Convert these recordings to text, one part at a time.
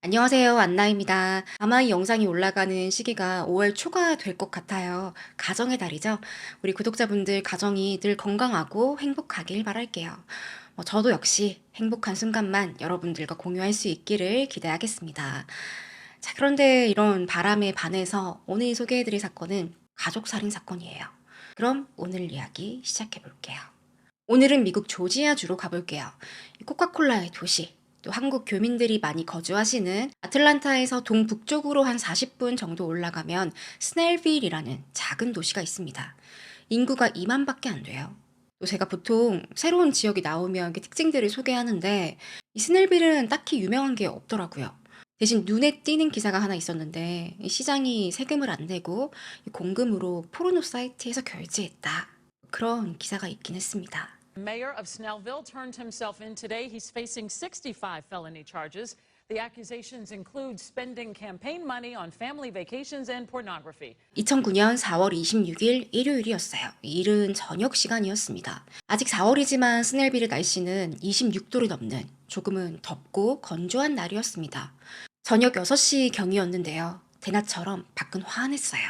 안녕하세요. 안나입니다. 아마 이 영상이 올라가는 시기가 5월 초가 될 것 같아요. 가정의 달이죠. 우리 구독자분들 가정이 늘 건강하고 행복하길 바랄게요. 저도 역시 행복한 순간만 여러분들과 공유할 수 있기를 기대하겠습니다. 자, 그런데 이런 바람에 반해서 오늘 소개해드릴 사건은 가족 살인 사건이에요. 그럼 오늘 이야기 시작해 볼게요. 오늘은 미국 조지아주로 가볼게요. 코카콜라의 도시, 또 한국 교민들이 많이 거주하시는 아틀란타에서 동북쪽으로 한 40분 정도 올라가면 스넬빌이라는 작은 도시가 있습니다. 인구가 2만밖에 안 돼요. 또 제가 보통 새로운 지역이 나오면 그 특징들을 소개하는데 이 스넬빌은 딱히 유명한 게 없더라고요. 대신 눈에 띄는 기사가 하나 있었는데 이 시장이 세금을 안 내고 공금으로 포르노 사이트에서 결제했다. 그런 기사가 있긴 했습니다. Mayor of Snellville turned himself in today. He's facing 65 felony charges. The accusations include spending campaign money on family vacations and pornography. 2009년 4월 26일 일요일이었어요. 이른 저녁 시간이었습니다. 아직 4월이지만 스넬빌의 날씨는 26도를 넘는 조금은 덥고 건조한 날이었습니다. 저녁 6시 경이었는데요. 대낮처럼 밖은 환했어요.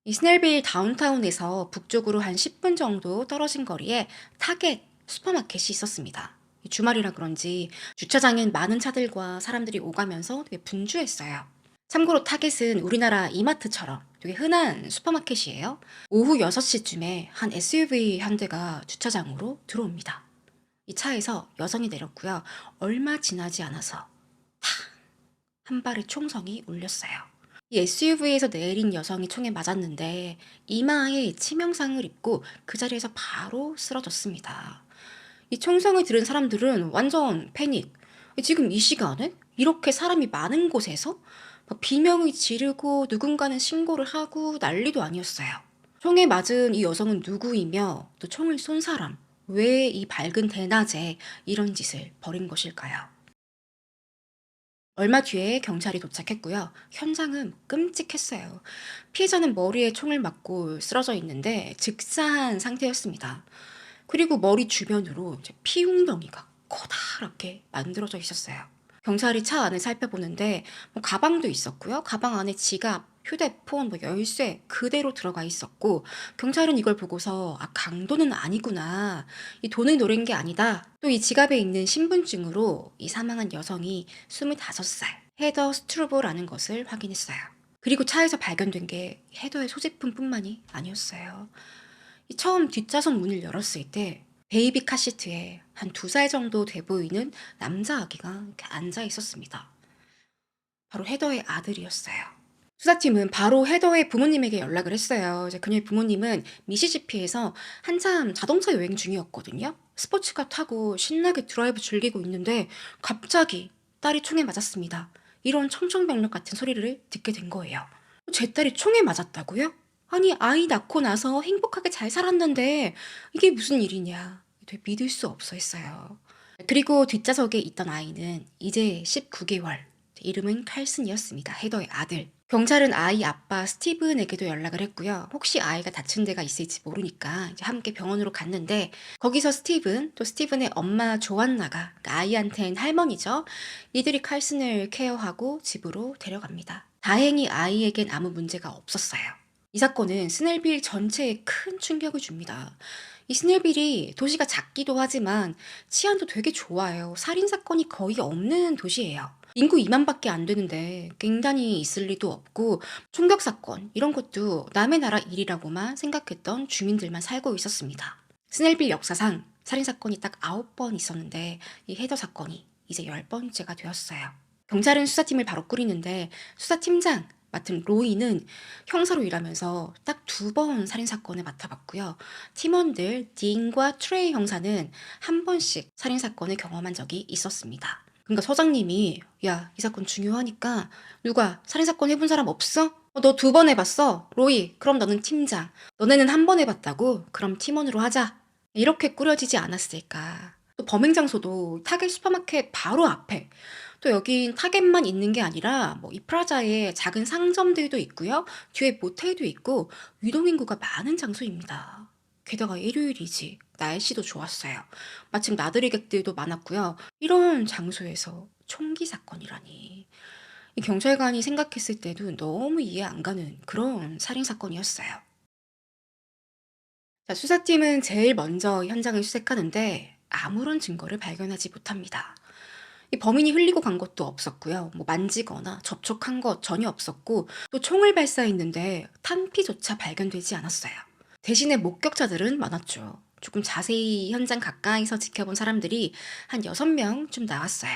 이 스넬빌 다운타운에서 북쪽으로 한 10분 정도 떨어진 거리에 타겟 슈퍼마켓이 있었습니다. 주말이라 그런지 주차장엔 많은 차들과 사람들이 오가면서 되게 분주했어요. 참고로 타겟은 우리나라 이마트처럼 되게 흔한 슈퍼마켓이에요. 오후 6시쯤에 한 SUV 한 대가 주차장으로 들어옵니다. 이 차에서 여성이 내렸고요. 얼마 지나지 않아서 한 발의 총성이 울렸어요. 이 SUV에서 내린 여성이 총에 맞았는데 이마에 치명상을 입고 그 자리에서 바로 쓰러졌습니다. 이 총성을 들은 사람들은 완전 패닉. 지금 이 시간에 이렇게 사람이 많은 곳에서 막 비명을 지르고 누군가는 신고를 하고 난리도 아니었어요. 총에 맞은 이 여성은 누구이며 또 총을 쏜 사람, 왜 이 밝은 대낮에 이런 짓을 벌인 것일까요? 얼마 뒤에 경찰이 도착했고요. 현장은 끔찍했어요. 피해자는 머리에 총을 맞고 쓰러져 있는데 즉사한 상태였습니다. 그리고 머리 주변으로 이제 피웅덩이가 커다랗게 만들어져 있었어요. 경찰이 차 안을 살펴보는데 가방도 있었고요. 가방 안에 지갑, 휴대폰, 열쇠 그대로 들어가 있었고 경찰은 이걸 보고서 강도는 아니구나. 이 돈을 노린 게 아니다. 또 이 지갑에 있는 신분증으로 이 사망한 여성이 25살 헤더 스트루보라는 것을 확인했어요. 그리고 차에서 발견된 게 헤더의 소지품뿐만이 아니었어요. 이 처음 뒷좌석 문을 열었을 때 베이비 카시트에 한 2살 정도 돼 보이는 남자 아기가 이렇게 앉아 있었습니다. 바로 헤더의 아들이었어요. 수사팀은 바로 헤더의 부모님에게 연락을 했어요. 이제 그녀의 부모님은 미시시피에서 한참 자동차 여행 중이었거든요. 스포츠카 타고 신나게 드라이브 즐기고 있는데 갑자기 딸이 총에 맞았습니다. 이런 청천벽력 같은 소리를 듣게 된 거예요. 제 딸이 총에 맞았다고요? 아니, 아이 낳고 나서 행복하게 잘 살았는데 이게 무슨 일이냐. 되게 믿을 수 없어 했어요. 그리고 뒷좌석에 있던 아이는 이제 19개월, 이름은 칼슨이었습니다. 헤더의 아들. 경찰은 아이 아빠 스티븐에게도 연락을 했고요. 혹시 아이가 다친 데가 있을지 모르니까 이제 함께 병원으로 갔는데 거기서 스티븐, 또 스티븐의 엄마 조안나가 그러니까 아이한텐 할머니죠. 이들이 칼슨을 케어하고 집으로 데려갑니다. 다행히 아이에겐 아무 문제가 없었어요. 이 사건은 스넬빌 전체에 큰 충격을 줍니다. 이 스넬빌이 도시가 작기도 하지만 치안도 되게 좋아요. 살인사건이 거의 없는 도시예요. 인구 2만밖에 안 되는데 갱단이 있을 리도 없고 총격사건 이런 것도 남의 나라 일이라고만 생각했던 주민들만 살고 있었습니다. 스넬빌 역사상 살인사건이 딱 9번 있었는데 이 헤더 사건이 이제 10번째가 되었어요. 경찰은 수사팀을 바로 꾸리는데 수사팀장 맡은 로이는 형사로 일하면서 딱 2번 살인사건을 맡아봤고요. 팀원들 딘과 트레이 형사는 한 번씩 살인사건을 경험한 적이 있었습니다. 그러니까 서장님이 야, 이 사건 중요하니까 누가 살인사건 해본 사람 없어? 너 2번 해봤어? 로이, 그럼 너는 팀장. 너네는 한 번 해봤다고? 그럼 팀원으로 하자. 이렇게 꾸려지지 않았을까. 또 범행 장소도 타겟 슈퍼마켓 바로 앞에. 또 여긴 타겟만 있는 게 아니라 이 프라자에 작은 상점들도 있고요. 뒤에 모텔도 있고 유동인구가 많은 장소입니다. 게다가 일요일이지. 날씨도 좋았어요. 마침 나들이 객들도 많았고요. 이런 장소에서 총기 사건이라니. 이 경찰관이 생각했을 때도 너무 이해 안 가는 그런 살인 사건이었어요. 자, 수사팀은 제일 먼저 현장을 수색하는데 아무런 증거를 발견하지 못합니다. 이 범인이 흘리고 간 것도 없었고요. 뭐 만지거나 접촉한 것 전혀 없었고 또 총을 발사했는데 탄피조차 발견되지 않았어요. 대신에 목격자들은 많았죠. 조금 자세히 현장 가까이서 지켜본 사람들이 한 6명쯤 나왔어요.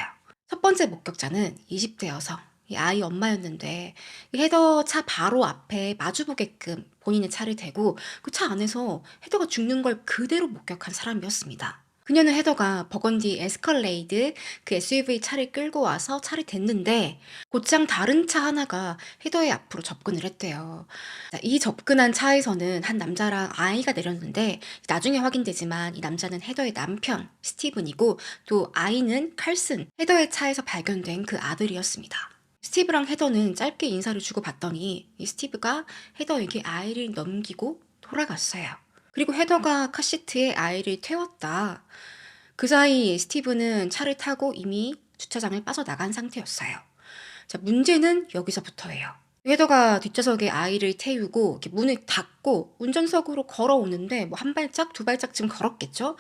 첫 번째 목격자는 20대 여성, 이 아이 엄마였는데 이 헤더 차 바로 앞에 마주보게끔 본인의 차를 대고 그 차 안에서 헤더가 죽는 걸 그대로 목격한 사람이었습니다. 그녀는 헤더가 버건디 에스컬레이드 그 SUV 차를 끌고 와서 차를 댔는데 곧장 다른 차 하나가 헤더의 앞으로 접근을 했대요. 자, 이 접근한 차에서는 한 남자랑 아이가 내렸는데 나중에 확인되지만 이 남자는 헤더의 남편 스티븐이고 또 아이는 칼슨, 헤더의 차에서 발견된 그 아들이었습니다. 스티브랑 헤더는 짧게 인사를 주고받더니 이 스티브가 헤더에게 아이를 넘기고 돌아갔어요. 그리고 헤더가 카시트에 아이를 태웠다. 그 사이 스티브는 차를 타고 이미 주차장을 빠져나간 상태였어요. 자, 문제는 여기서부터예요. 헤더가 뒷좌석에 아이를 태우고 이렇게 문을 닫고 운전석으로 걸어오는데 뭐 한 발짝, 두 발짝쯤 걸었겠죠?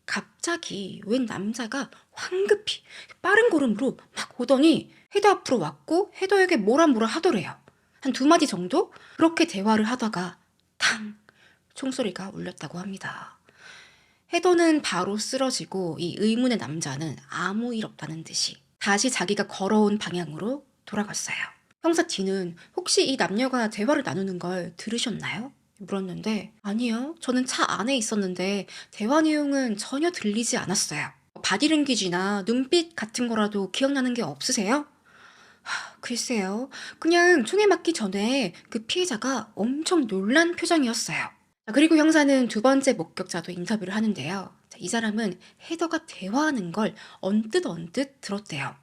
갑자기 웬 남자가 황급히 빠른 걸음으로 막 오더니 헤더 앞으로 왔고 헤더에게 뭐라 뭐라 하더래요. 한 두 마디 정도? 그렇게 대화를 하다가 탕! 총소리가 울렸다고 합니다. 헤더는 바로 쓰러지고 이 의문의 남자는 아무 일 없다는 듯이 다시 자기가 걸어온 방향으로 돌아갔어요. 형사 D는 혹시 이 남녀가 대화를 나누는 걸 들으셨나요? 물었는데 아니요. 저는 차 안에 있었는데 대화 내용은 전혀 들리지 않았어요. 바디랭귀지나 눈빛 같은 거라도 기억나는 게 없으세요? 글쎄요. 그냥 총에 맞기 전에 그 피해자가 엄청 놀란 표정이었어요. 자, 그리고 형사는 두 번째 목격자도 인터뷰를 하는데요. 자, 이 사람은 헤더가 대화하는 걸 언뜻 들었대요.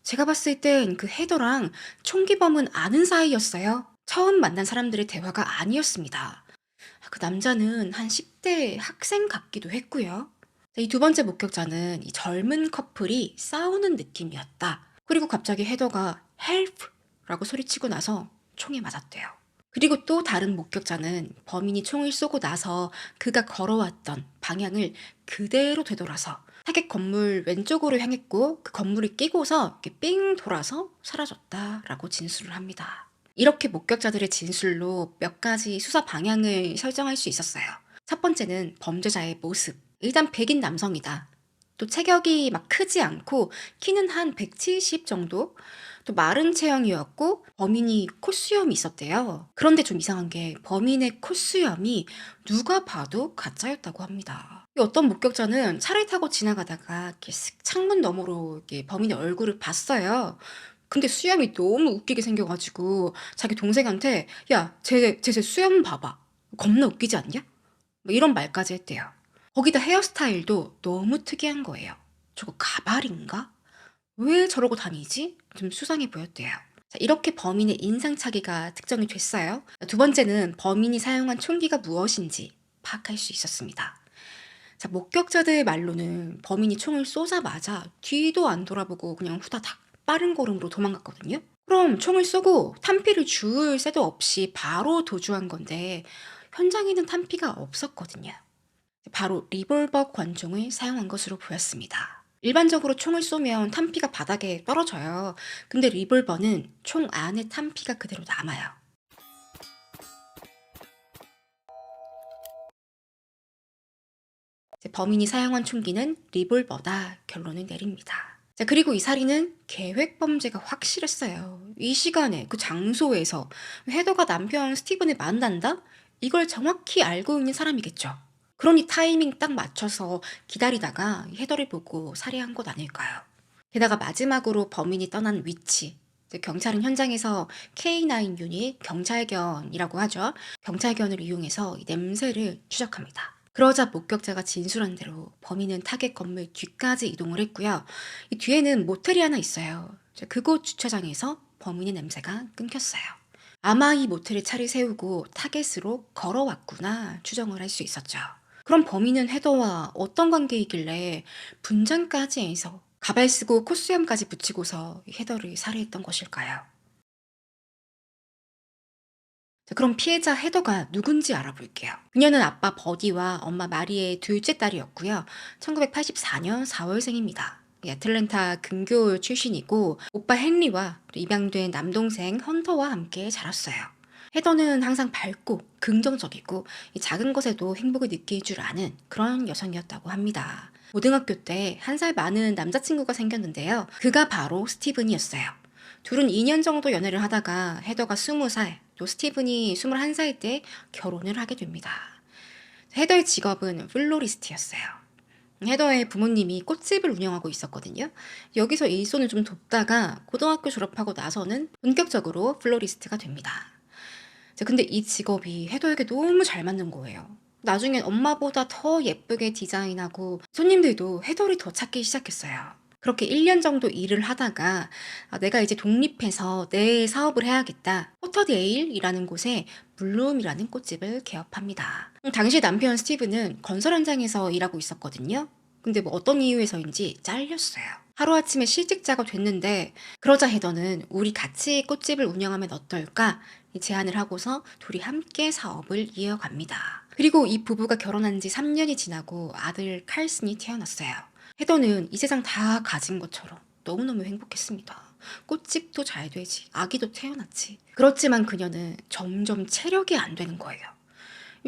제가 봤을 땐 그 헤더랑 총기범은 아는 사이였어요. 처음 만난 사람들의 대화가 아니었습니다. 그 남자는 한 10대 학생 같기도 했고요. 이 두 번째 목격자는 이 젊은 커플이 싸우는 느낌이었다. 그리고 갑자기 헤더가 헬프! 라고 소리치고 나서 총에 맞았대요. 그리고 또 다른 목격자는 범인이 총을 쏘고 나서 그가 걸어왔던 방향을 그대로 되돌아서 타겟 건물 왼쪽으로 향했고 그 건물을 끼고서 이렇게 삥 돌아서 사라졌다라고 진술을 합니다. 이렇게 목격자들의 진술로 몇 가지 수사 방향을 설정할 수 있었어요. 첫 번째는 범죄자의 모습. 일단 백인 남성이다. 또 체격이 막 크지 않고 키는 한 170 정도? 또 마른 체형이었고 범인이 콧수염이 있었대요. 그런데 좀 이상한 게 범인의 콧수염이 누가 봐도 가짜였다고 합니다. 이 어떤 목격자는 차를 타고 지나가다가 이렇게 슥 창문 너머로 이렇게 범인의 얼굴을 봤어요. 근데 수염이 너무 웃기게 생겨가지고 자기 동생한테 야, 쟤 수염 봐봐. 겁나 웃기지 않냐? 뭐 이런 말까지 했대요. 거기다 헤어스타일도 너무 특이한 거예요. 저거 가발인가? 왜 저러고 다니지? 좀 수상해 보였대요. 자, 이렇게 범인의 인상착의가 특정이 됐어요. 두 번째는 범인이 사용한 총기가 무엇인지 파악할 수 있었습니다. 자, 목격자들 말로는 범인이 총을 쏘자마자 뒤도 안 돌아보고 그냥 후다닥 빠른 걸음으로 도망갔거든요. 그럼 총을 쏘고 탄피를 주울 새도 없이 바로 도주한 건데 현장에는 탄피가 없었거든요. 바로 리볼버 권총을 사용한 것으로 보였습니다. 일반적으로 총을 쏘면 탄피가 바닥에 떨어져요. 근데 리볼버는 총 안에 탄피가 그대로 남아요. 범인이 사용한 총기는 리볼버다 결론을 내립니다. 자, 그리고 이 살인은 계획 범죄가 확실했어요. 이 시간에 그 장소에서 헤더가 남편 스티븐을 만난다? 이걸 정확히 알고 있는 사람이겠죠. 그러니 타이밍 딱 맞춰서 기다리다가 헤더를 보고 살해한 것 아닐까요? 게다가 마지막으로 범인이 떠난 위치. 경찰은 현장에서 K9 유닛 경찰견이라고 하죠. 경찰견을 이용해서 이 냄새를 추적합니다. 그러자 목격자가 진술한 대로 범인은 타겟 건물 뒤까지 이동을 했고요. 이 뒤에는 모텔이 하나 있어요. 그곳 주차장에서 범인의 냄새가 끊겼어요. 아마 이 모텔에 차를 세우고 타겟으로 걸어왔구나 추정을 할 수 있었죠. 그럼 범인은 헤더와 어떤 관계이길래 분장까지 해서 가발 쓰고 콧수염까지 붙이고서 헤더를 살해했던 것일까요? 자, 그럼 피해자 헤더가 누군지 알아볼게요. 그녀는 아빠 버디와 엄마 마리의 둘째 딸이었고요. 1984년 4월생입니다. 애틀랜타 금교 출신이고 오빠 헨리와 또 입양된 남동생 헌터와 함께 자랐어요. 헤더는 항상 밝고 긍정적이고 이 작은 것에도 행복을 느낄 줄 아는 그런 여성이었다고 합니다. 고등학교 때 한 살 많은 남자친구가 생겼는데요. 그가 바로 스티븐이었어요. 둘은 2년 정도 연애를 하다가 헤더가 20살, 또 스티븐이 21살 때 결혼을 하게 됩니다. 헤더의 직업은 플로리스트였어요. 헤더의 부모님이 꽃집을 운영하고 있었거든요. 여기서 일손을 좀 돕다가 고등학교 졸업하고 나서는 본격적으로 플로리스트가 됩니다. 자, 근데 이 직업이 헤더에게 너무 잘 맞는 거예요. 나중엔 엄마보다 더 예쁘게 디자인하고 손님들도 헤더를 더 찾기 시작했어요. 그렇게 1년 정도 일을 하다가 내가 이제 독립해서 내 사업을 해야겠다. 포터데일이라는 곳에 블룸이라는 꽃집을 개업합니다. 당시 남편 스티브는 건설 현장에서 일하고 있었거든요. 근데 뭐 어떤 이유에서인지 잘렸어요. 하루아침에 실직자가 됐는데 그러자 헤더는 우리 같이 꽃집을 운영하면 어떨까? 이 제안을 하고서 둘이 함께 사업을 이어갑니다. 그리고 이 부부가 결혼한 지 3년이 지나고 아들 칼슨이 태어났어요. 헤더는 이 세상 다 가진 것처럼 너무너무 행복했습니다. 꽃집도 잘 되지, 아기도 태어났지. 그렇지만 그녀는 점점 체력이 안 되는 거예요.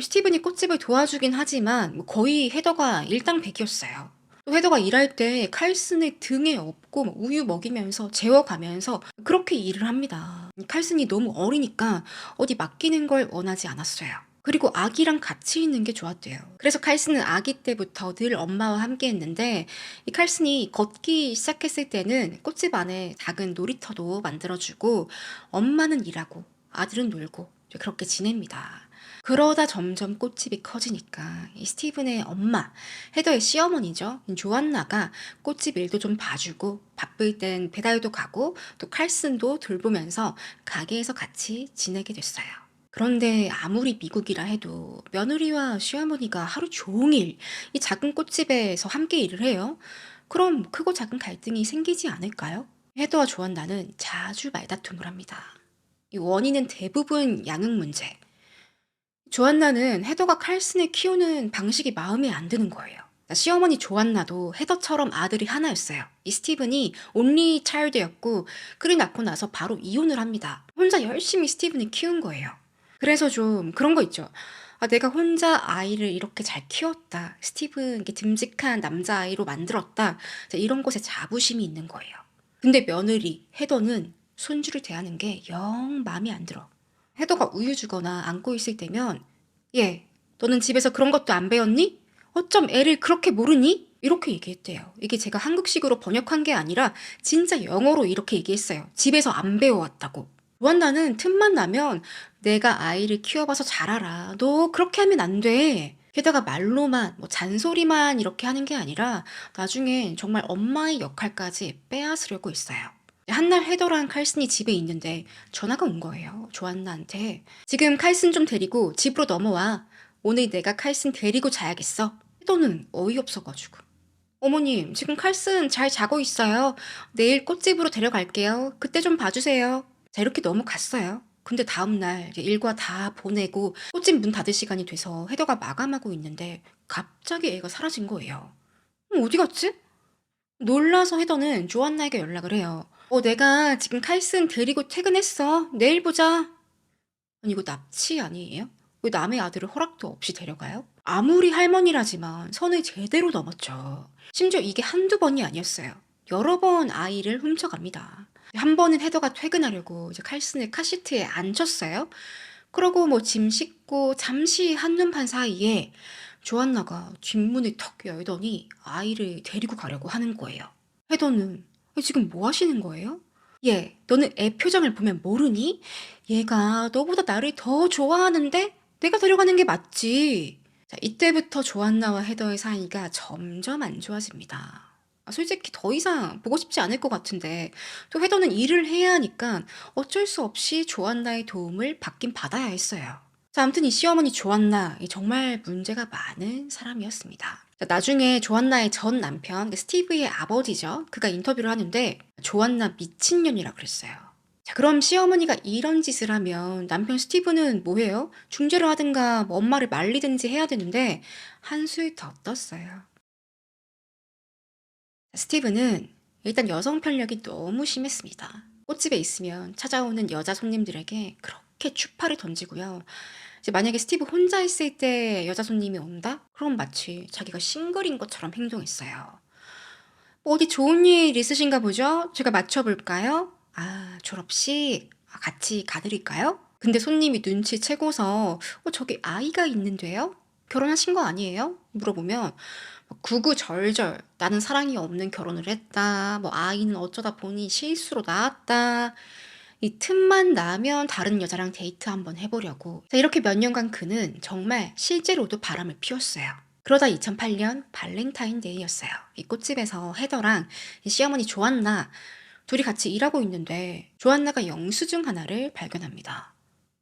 스티븐이 꽃집을 도와주긴 하지만 뭐 거의 헤더가 일당백이었어요. 또 헤더가 일할 때 칼슨의 등에 업고 막 우유 먹이면서 재워가면서 그렇게 일을 합니다. 칼슨이 너무 어리니까 어디 맡기는 걸 원하지 않았어요. 그리고 아기랑 같이 있는 게 좋았대요. 그래서 칼슨은 아기 때부터 늘 엄마와 함께 했는데 이 칼슨이 걷기 시작했을 때는 꽃집 안에 작은 놀이터도 만들어주고 엄마는 일하고 아들은 놀고 그렇게 지냅니다. 그러다 점점 꽃집이 커지니까 이 스티븐의 엄마, 헤더의 시어머니죠. 조안나가 꽃집 일도 좀 봐주고 바쁠 땐 배달도 가고 또 칼슨도 돌보면서 가게에서 같이 지내게 됐어요. 그런데 아무리 미국이라 해도 며느리와 시어머니가 하루 종일 이 작은 꽃집에서 함께 일을 해요. 그럼 크고 작은 갈등이 생기지 않을까요? 헤더와 조안나는 자주 말다툼을 합니다. 이 원인은 대부분 양육 문제. 조안나는 헤더가 칼슨을 키우는 방식이 마음에 안 드는 거예요. 시어머니 조안나도 헤더처럼 아들이 하나였어요. 이 스티븐이 온리 차일드였고 그를 낳고 나서 바로 이혼을 합니다. 혼자 열심히 스티븐을 키운 거예요. 그래서 좀 그런 거 있죠. 내가 혼자 아이를 이렇게 잘 키웠다. 스티븐 이렇게 듬직한 남자아이로 만들었다. 자, 이런 것에 자부심이 있는 거예요. 근데 며느리 헤더는 손주를 대하는 게 영 마음에 안 들어. 헤더가 우유 주거나 안고 있을 때면 얘, 너는 집에서 그런 것도 안 배웠니? 어쩜 애를 그렇게 모르니? 이렇게 얘기했대요. 이게 제가 한국식으로 번역한 게 아니라 진짜 영어로 이렇게 얘기했어요. 집에서 안 배워왔다고. 조안나는 틈만 나면 내가 아이를 키워봐서 잘 알아. 너 그렇게 하면 안 돼. 게다가 말로만 뭐 잔소리만 이렇게 하는 게 아니라 나중엔 정말 엄마의 역할까지 빼앗으려고 있어요. 한날 헤더랑 칼슨이 집에 있는데 전화가 온 거예요. 조안나한테. 지금 칼슨 좀 데리고 집으로 넘어와. 오늘 내가 칼슨 데리고 자야겠어. 헤더는 어이없어가지고. 어머님, 지금 칼슨 잘 자고 있어요. 내일 꽃집으로 데려갈게요. 그때 좀 봐주세요. 자, 이렇게 넘어갔어요. 근데 다음날 이제 일과 다 보내고 꽃집 문 닫을 시간이 돼서 헤더가 마감하고 있는데 갑자기 애가 사라진 거예요. 어디 갔지? 놀라서 헤더는 조안나에게 연락을 해요. 내가 지금 칼슨 데리고 퇴근했어. 내일 보자. 아니, 이거 납치 아니에요? 왜 남의 아들을 허락도 없이 데려가요? 아무리 할머니라지만 선을 제대로 넘었죠. 심지어 이게 한두 번이 아니었어요. 여러 번 아이를 훔쳐갑니다. 한 번은 헤더가 퇴근하려고 이제 칼슨을 카시트에 앉혔어요. 그러고 뭐 짐 싣고 잠시 한눈판 사이에 조안나가 뒷문을 턱 열더니 아이를 데리고 가려고 하는 거예요. 헤더는 지금 뭐 하시는 거예요? 얘, 너는 애 표정을 보면 모르니? 얘가 너보다 나를 더 좋아하는데 내가 데려가는 게 맞지. 자, 이때부터 조안나와 헤더의 사이가 점점 안 좋아집니다. 솔직히 더 이상 보고 싶지 않을 것 같은데 또 헤더는 일을 해야 하니까 어쩔 수 없이 조안나의 도움을 받긴 받아야 했어요. 자, 아무튼 이 시어머니 조안나 정말 문제가 많은 사람이었습니다. 자, 나중에 조안나의 전 남편, 스티브의 아버지죠. 그가 인터뷰를 하는데 조안나 미친년이라 그랬어요. 자, 그럼 시어머니가 이런 짓을 하면 남편 스티브는 뭐 해요? 중재를 하든가 뭐 엄마를 말리든지 해야 되는데 한술 더 떴어요. 스티브는 일단 여성 편력이 너무 심했습니다. 꽃집에 있으면 찾아오는 여자 손님들에게 그렇게 추파를 던지고요. 이제 만약에 스티브 혼자 있을 때 여자 손님이 온다? 그럼 마치 자기가 싱글인 것처럼 행동했어요. 뭐 어디 좋은 일 있으신가 보죠? 제가 맞춰볼까요? 아, 졸업식 같이 가드릴까요? 근데 손님이 눈치채고서 저기 아이가 있는데요? 결혼하신 거 아니에요? 물어보면 구구절절 나는 사랑이 없는 결혼을 했다. 뭐 아이는 어쩌다 보니 실수로 낳았다. 이 틈만 나면 다른 여자랑 데이트 한번 해보려고. 자, 이렇게 몇 년간 그는 정말 실제로도 바람을 피웠어요. 그러다 2008년 발렌타인데이였어요. 이 꽃집에서 헤더랑 이 시어머니 조안나 둘이 같이 일하고 있는데 조안나가 영수증 하나를 발견합니다.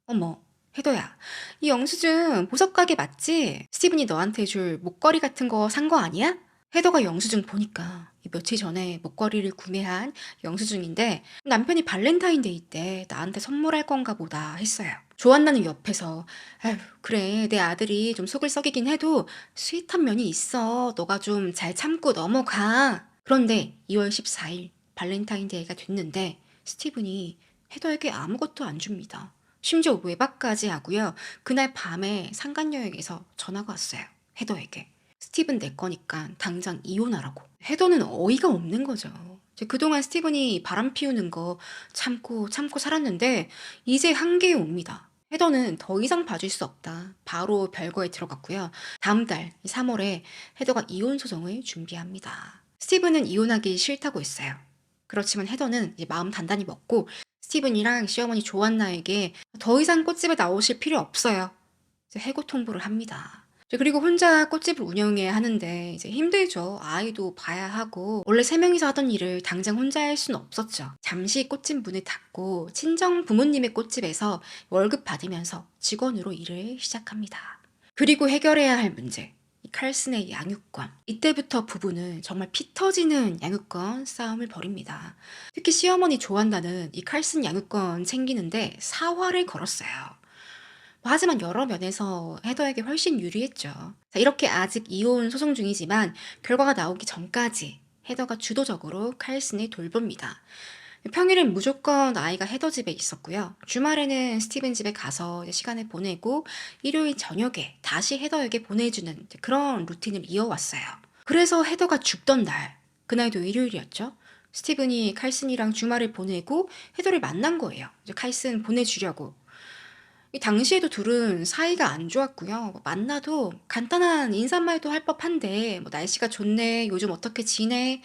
어머, 헤더야, 이 영수증 보석 가게 맞지? 스티븐이 너한테 줄 목걸이 같은 거 산 거 아니야? 헤더가 영수증 보니까 이 며칠 전에 목걸이를 구매한 영수증인데 남편이 발렌타인데이 때 나한테 선물할 건가 보다 했어요. 조안나는 옆에서 아휴, 그래, 내 아들이 좀 속을 썩이긴 해도 스윗한 면이 있어. 너가 좀 잘 참고 넘어가. 그런데 2월 14일 발렌타인데이가 됐는데 스티븐이 헤더에게 아무것도 안 줍니다. 심지어 외박까지 하고요. 그날 밤에 상간녀에게서 전화가 왔어요. 헤더에게. 스티븐 내 거니까 당장 이혼하라고. 헤더는 어이가 없는 거죠. 이제 그동안 스티븐이 바람 피우는 거 참고 참고 살았는데 이제 한계에 옵니다. 헤더는 더 이상 봐줄 수 없다. 바로 별거에 들어갔고요. 다음 달 3월에 헤더가 이혼 소송을 준비합니다. 스티븐은 이혼하기 싫다고 했어요. 그렇지만 헤더는 이제 마음 단단히 먹고 스티븐이랑 시어머니 조안나에게 더 이상 꽃집에 나오실 필요 없어요. 이제 해고 통보를 합니다. 이제 그리고 혼자 꽃집을 운영해야 하는데 이제 힘들죠. 아이도 봐야 하고 원래 세 명이서 하던 일을 당장 혼자 할 수는 없었죠. 잠시 꽃집 문을 닫고 친정 부모님의 꽃집에서 월급 받으면서 직원으로 일을 시작합니다. 그리고 해결해야 할 문제. 이 칼슨의 양육권. 이때부터 부부는 정말 피 터지는 양육권 싸움을 벌입니다. 특히 시어머니 조안나는 이 칼슨 양육권 챙기는데 사활을 걸었어요. 하지만 여러 면에서 헤더에게 훨씬 유리했죠. 자, 이렇게 아직 이혼 소송 중이지만 결과가 나오기 전까지 헤더가 주도적으로 칼슨을 돌봅니다. 평일엔 무조건 아이가 헤더 집에 있었고요. 주말에는 스티븐 집에 가서 시간을 보내고 일요일 저녁에 다시 헤더에게 보내주는 그런 루틴을 이어왔어요. 그래서 헤더가 죽던 날, 그날도 일요일이었죠. 스티븐이 칼슨이랑 주말을 보내고 헤더를 만난 거예요. 이제 칼슨 보내주려고. 이 당시에도 둘은 사이가 안 좋았고요. 뭐 만나도 간단한 인사말도 할 법한데 뭐 날씨가 좋네, 요즘 어떻게 지내?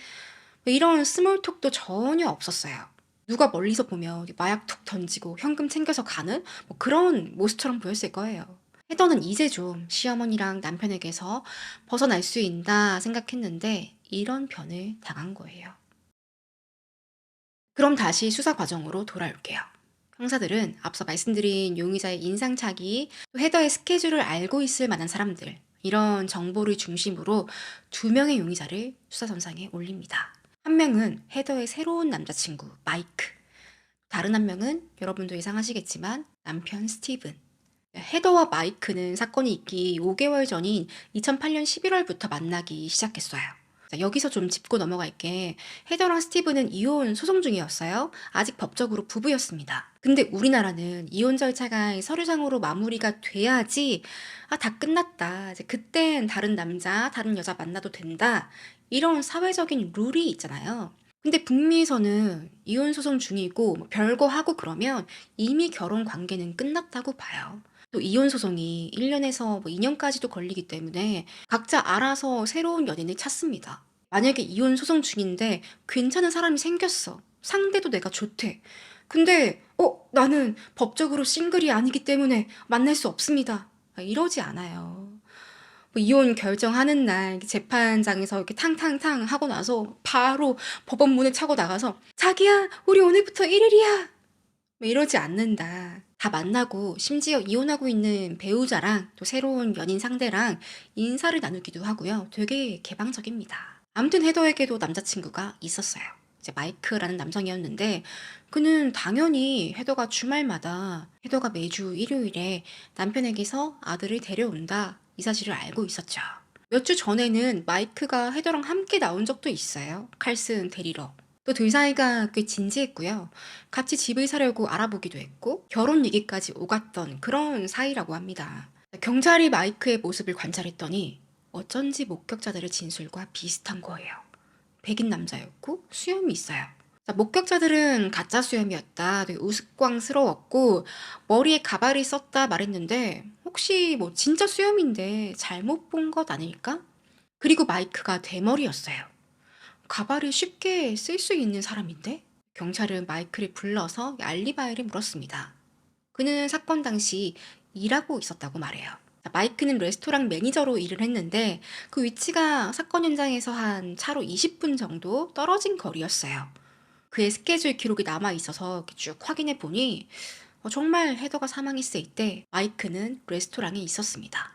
뭐 이런 스몰톡도 전혀 없었어요. 누가 멀리서 보면 마약 툭 던지고 현금 챙겨서 가는 뭐 그런 모습처럼 보였을 거예요. 헤더는 이제 좀 시어머니랑 남편에게서 벗어날 수 있다 생각했는데 이런 변을 당한 거예요. 그럼 다시 수사 과정으로 돌아올게요. 형사들은 앞서 말씀드린 용의자의 인상착의, 또 헤더의 스케줄을 알고 있을 만한 사람들, 이런 정보를 중심으로 두 명의 용의자를 수사선상에 올립니다. 한 명은 헤더의 새로운 남자친구, 마이크. 다른 한 명은 여러분도 예상하시겠지만 남편 스티븐. 헤더와 마이크는 사건이 있기 5개월 전인 2008년 11월부터 만나기 시작했어요. 자, 여기서 좀 짚고 넘어갈게. 헤더랑 스티브는 이혼 소송 중이었어요. 아직 법적으로 부부였습니다. 근데 우리나라는 이혼 절차가 서류상으로 마무리가 돼야지 다 끝났다. 이제 그땐 다른 남자, 다른 여자 만나도 된다. 이런 사회적인 룰이 있잖아요. 근데 북미에서는 이혼 소송 중이고 뭐 별거 하고 그러면 이미 결혼 관계는 끝났다고 봐요. 또 이혼 소송이 1년에서 뭐 2년까지도 걸리기 때문에 각자 알아서 새로운 연인을 찾습니다. 만약에 이혼 소송 중인데 괜찮은 사람이 생겼어. 상대도 내가 좋대. 근데 나는 법적으로 싱글이 아니기 때문에 만날 수 없습니다. 이러지 않아요. 뭐 이혼 결정하는 날 재판장에서 이렇게 탕탕탕 하고 나서 바로 법원 문을 차고 나가서 자기야, 우리 오늘부터 1일이야. 뭐 이러지 않는다. 다 만나고 심지어 이혼하고 있는 배우자랑 또 새로운 연인 상대랑 인사를 나누기도 하고요. 되게 개방적입니다. 아무튼 헤더에게도 남자친구가 있었어요. 이제 마이크라는 남성이었는데 그는 당연히 헤더가 주말마다 헤더가 매주 일요일에 남편에게서 아들을 데려온다 이 사실을 알고 있었죠. 몇 주 전에는 마이크가 헤더랑 함께 나온 적도 있어요. 칼슨 데리러. 또 둘 사이가 꽤 진지했고요. 같이 집을 사려고 알아보기도 했고 결혼 얘기까지 오갔던 그런 사이라고 합니다. 경찰이 마이크의 모습을 관찰했더니 어쩐지 목격자들의 진술과 비슷한 거예요. 백인 남자였고 수염이 있어요. 자, 목격자들은 가짜 수염이었다, 되게 우스꽝스러웠고 머리에 가발이 썼다 말했는데 혹시 뭐 진짜 수염인데 잘못 본 것 아닐까? 그리고 마이크가 대머리였어요. 가발을 쉽게 쓸 수 있는 사람인데? 경찰은 마이크를 불러서 알리바이를 물었습니다. 그는 사건 당시 일하고 있었다고 말해요. 마이크는 레스토랑 매니저로 일을 했는데 그 위치가 사건 현장에서 한 차로 20분 정도 떨어진 거리였어요. 그의 스케줄 기록이 남아 있어서 이렇게 쭉 확인해 보니 정말 헤더가 사망했을 때 마이크는 레스토랑에 있었습니다.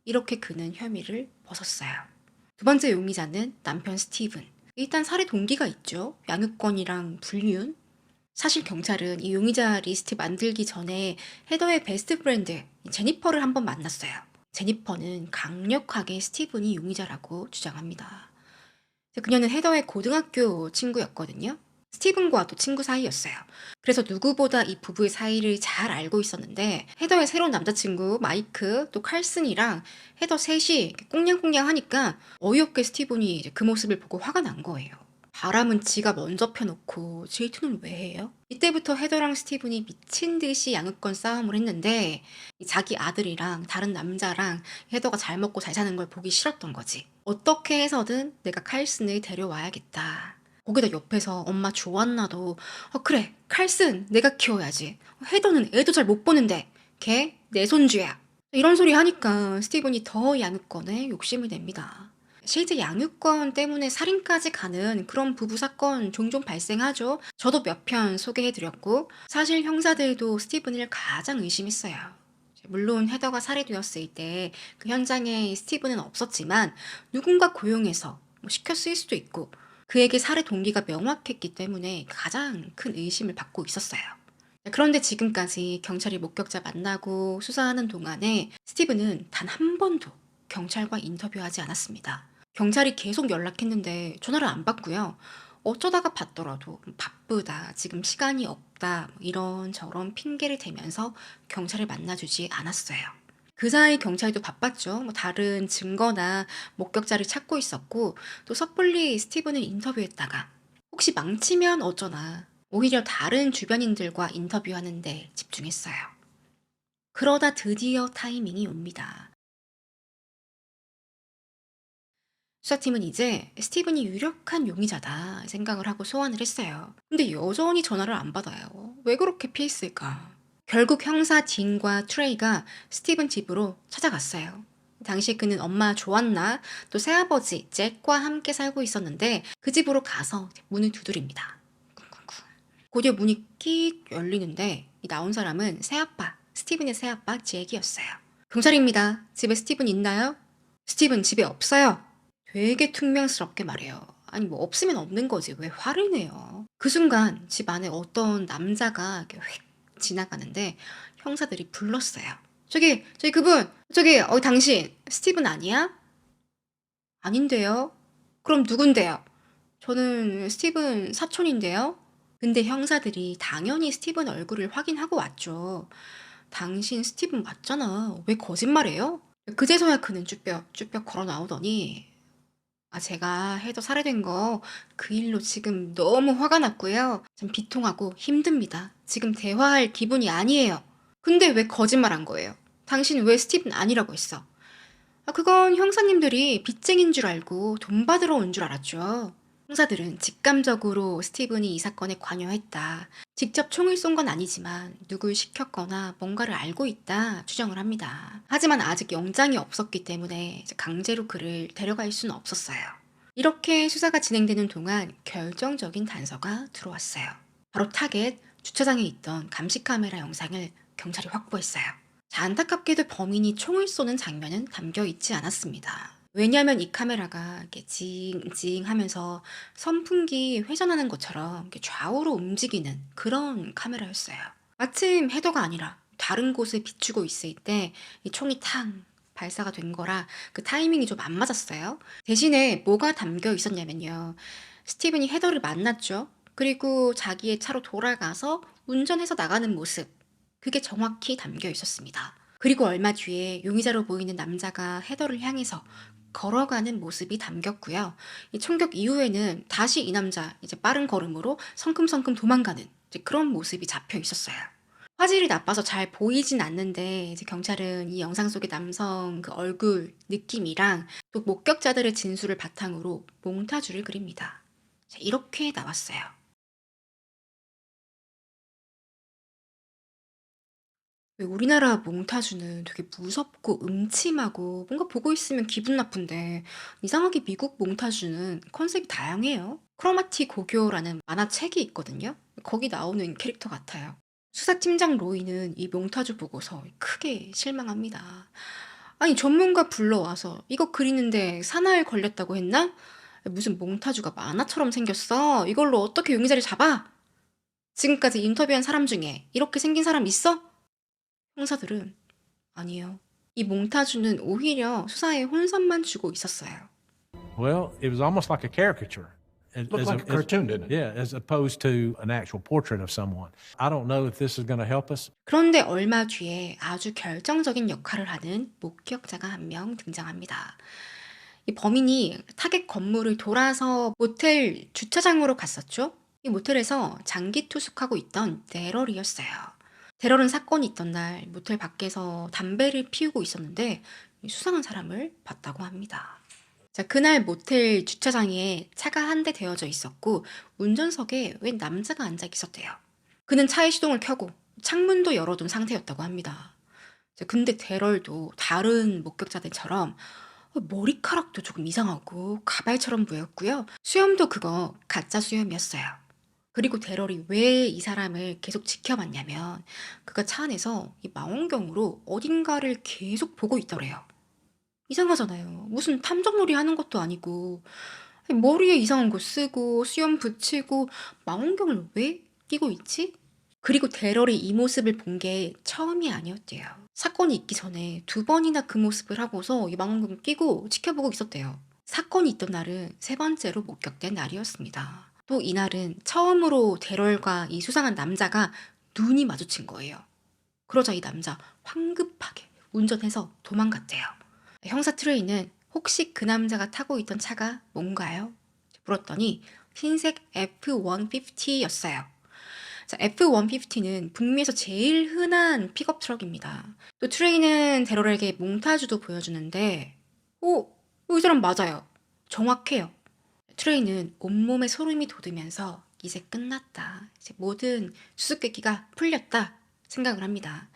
이렇게 그는 혐의를 벗었어요. 두 번째 용의자는 남편 스티븐. 일단 살해 동기가 있죠. 양육권이랑 불륜. 사실 경찰은 이 용의자 리스트 만들기 전에 헤더의 베스트 프렌드 제니퍼를 한번 만났어요. 제니퍼는 강력하게 스티븐이 용의자라고 주장합니다. 그녀는 헤더의 고등학교 친구였거든요. 스티븐과 또 친구 사이였어요. 그래서 누구보다 이 부부의 사이를 잘 알고 있었는데 헤더의 새로운 남자친구 마이크 또 칼슨이랑 헤더 셋이 이렇게 꽁냥꽁냥 하니까 어이없게 스티븐이 이제 그 모습을 보고 화가 난 거예요. 바람은 지가 먼저 펴놓고 질투는 왜 해요? 이때부터 헤더랑 스티븐이 미친 듯이 양육권 싸움을 했는데 자기 아들이랑 다른 남자랑 헤더가 잘 먹고 잘 사는 걸 보기 싫었던 거지. 어떻게 해서든 내가 칼슨을 데려와야겠다. 거기다 옆에서 엄마 조안나도 그래 칼슨 내가 키워야지. 헤더는 애도 잘 못 보는데 걔 내 손주야. 이런 소리 하니까 스티븐이 더 양육권에 욕심을 냅니다. 실제 양육권 때문에 살인까지 가는 그런 부부 사건 종종 발생하죠. 저도 몇 편 소개해드렸고 사실 형사들도 스티븐을 가장 의심했어요. 물론 헤더가 살해되었을 때 그 현장에 스티븐은 없었지만 누군가 고용해서 시켜 쓰일 수도 있고 그에게 살해 동기가 명확했기 때문에 가장 큰 의심을 받고 있었어요. 그런데 지금까지 경찰이 목격자 만나고 수사하는 동안에 스티븐은 단 한 번도 경찰과 인터뷰하지 않았습니다. 경찰이 계속 연락했는데 전화를 안 받고요. 어쩌다가 받더라도 바쁘다, 지금 시간이 없다, 이런저런 핑계를 대면서 경찰을 만나주지 않았어요. 그 사이 경찰도 바빴죠. 다른 증거나 목격자를 찾고 있었고 또 섣불리 스티븐을 인터뷰했다가 혹시 망치면 어쩌나 오히려 다른 주변인들과 인터뷰하는데 집중했어요. 그러다 드디어 타이밍이 옵니다. 수사팀은 이제 스티븐이 유력한 용의자다 생각을 하고 소환을 했어요. 근데 여전히 전화를 안 받아요. 왜 그렇게 피했을까? 결국 형사 딘과 트레이가 스티븐 집으로 찾아갔어요. 당시 그는 엄마 조안나 또 새아버지 잭과 함께 살고 있었는데 그 집으로 가서 문을 두드립니다. 쿵쿵쿵. 곧이어 문이 끽 열리는데 이 나온 사람은 새아빠, 스티븐의 새아빠 잭이었어요. 경찰입니다. 집에 스티븐 있나요? 스티븐 집에 없어요. 되게 퉁명스럽게 말해요. 아니 뭐 없으면 없는 거지 왜 화를 내요. 그 순간 집 안에 어떤 남자가 이렇게 휙 지나가는데 형사들이 불렀어요. 저기 그분 저기 당신 스티븐 아니야? 아닌데요. 그럼 누군데요? 저는 스티븐 사촌인데요. 근데 형사들이 당연히 스티븐 얼굴을 확인하고 왔죠. 당신 스티븐 맞잖아. 왜 거짓말해요? 그제서야 그는 쭈뼛쭈뼛 걸어 나오더니 제가 해도 살해된 거 그 일로 지금 너무 화가 났고요. 좀 비통하고 힘듭니다. 지금 대화할 기분이 아니에요. 근데 왜 거짓말한 거예요? 당신 왜 스티븐 아니라고 했어? 그건 형사님들이 빚쟁인 줄 알고 돈 받으러 온 줄 알았죠. 형사들은 직감적으로 스티븐이 이 사건에 관여했다. 직접 총을 쏜 건 아니지만 누굴 시켰거나 뭔가를 알고 있다 추정을 합니다. 하지만 아직 영장이 없었기 때문에 강제로 그를 데려갈 수는 없었어요. 이렇게 수사가 진행되는 동안 결정적인 단서가 들어왔어요. 바로 타겟 주차장에 있던 감시 카메라 영상을 경찰이 확보했어요. 자, 안타깝게도 범인이 총을 쏘는 장면은 담겨 있지 않았습니다. 왜냐하면 이 카메라가 이렇게 징징 하면서 선풍기 회전하는 것처럼 이렇게 좌우로 움직이는 그런 카메라였어요. 마침 헤더가 아니라 다른 곳에 비추고 있을 때 이 총이 탕 발사가 된 거라 그 타이밍이 좀 안 맞았어요. 대신에 뭐가 담겨 있었냐면요. 스티븐이 헤더를 만났죠. 그리고 자기의 차로 돌아가서 운전해서 나가는 모습. 그게 정확히 담겨 있었습니다. 그리고 얼마 뒤에 용의자로 보이는 남자가 헤더를 향해서 걸어가는 모습이 담겼고요. 이 총격 이후에는 다시 이 남자 이제 빠른 걸음으로 성큼성큼 도망가는 이제 그런 모습이 잡혀 있었어요. 화질이 나빠서 잘 보이진 않는데 이제 경찰은 이 영상 속의 남성 그 얼굴 느낌이랑 또 목격자들의 진술을 바탕으로 몽타주를 그립니다. 자, 이렇게 나왔어요. 왜 우리나라 몽타주는 되게 무섭고 음침하고 뭔가 보고 있으면 기분 나쁜데 이상하게 미국 몽타주는 컨셉이 다양해요. 크로마티 고교라는 만화책이 있거든요. 거기 나오는 캐릭터 같아요. 수사팀장 로이는 이 몽타주 보고서 크게 실망합니다. 아니 전문가 불러와서 이거 그리는데 사나이 걸렸다고 했나? 무슨 몽타주가 만화처럼 생겼어? 이걸로 어떻게 용의자를 잡아? 지금까지 인터뷰한 사람 중에 이렇게 생긴 사람 있어? 형사들은 아니에요. 이 몽타주는 오히려 수사에 혼선만 주고 있었어요. Well, it was almost like a caricature. Looked like a cartoon, didn't it? Yeah, as opposed to an actual portrait of someone. I don't know if this is going to help us. 그런데 얼마 뒤에 아주 결정적인 역할을 하는 목격자가 한 명 등장합니다. 이 범인이 타겟 건물을 돌아서 모텔 주차장으로 갔었죠. 이 모텔에서 장기 투숙하고 있던 데럴이었어요. 데럴은 사건이 있던 날 모텔 밖에서 담배를 피우고 있었는데 이 수상한 사람을 봤다고 합니다. 자, 그날 모텔 주차장에 차가 한 대 대여져 있었고 운전석에 웬 남자가 앉아 있었대요. 그는 차의 시동을 켜고 창문도 열어둔 상태였다고 합니다. 자, 근데 데럴도 다른 목격자들처럼 머리카락도 조금 이상하고 가발처럼 보였고요. 수염도 그거 가짜 수염이었어요. 그리고 데럴이 왜 이 사람을 계속 지켜봤냐면 그가 차 안에서 이 망원경으로 어딘가를 계속 보고 있더래요. 이상하잖아요. 무슨 탐정놀이 하는 것도 아니고 아니, 머리에 이상한 거 쓰고 수염 붙이고 망원경을 왜 끼고 있지? 그리고 데럴이 이 모습을 본 게 처음이 아니었대요. 사건이 있기 전에 2번이나 그 모습을 하고서 이 망원경을 끼고 지켜보고 있었대요. 사건이 있던 날은 3번째로 목격된 날이었습니다. 또 이날은 처음으로 데럴과 이 수상한 남자가 눈이 마주친 거예요. 그러자 이 남자 황급하게 운전해서 도망갔대요. 형사 트레이는 혹시 그 남자가 타고 있던 차가 뭔가요? 물었더니 흰색 F-150였어요. 자, F-150는 북미에서 제일 흔한 픽업 트럭입니다. 또 트레이는 데럴에게 몽타주도 보여주는데 이 사람 맞아요. 정확해요. 트레이는 온몸에 소름이 돋으면서 이제 끝났다. 이제 모든 수수께끼가 풀렸다 생각을 합니다.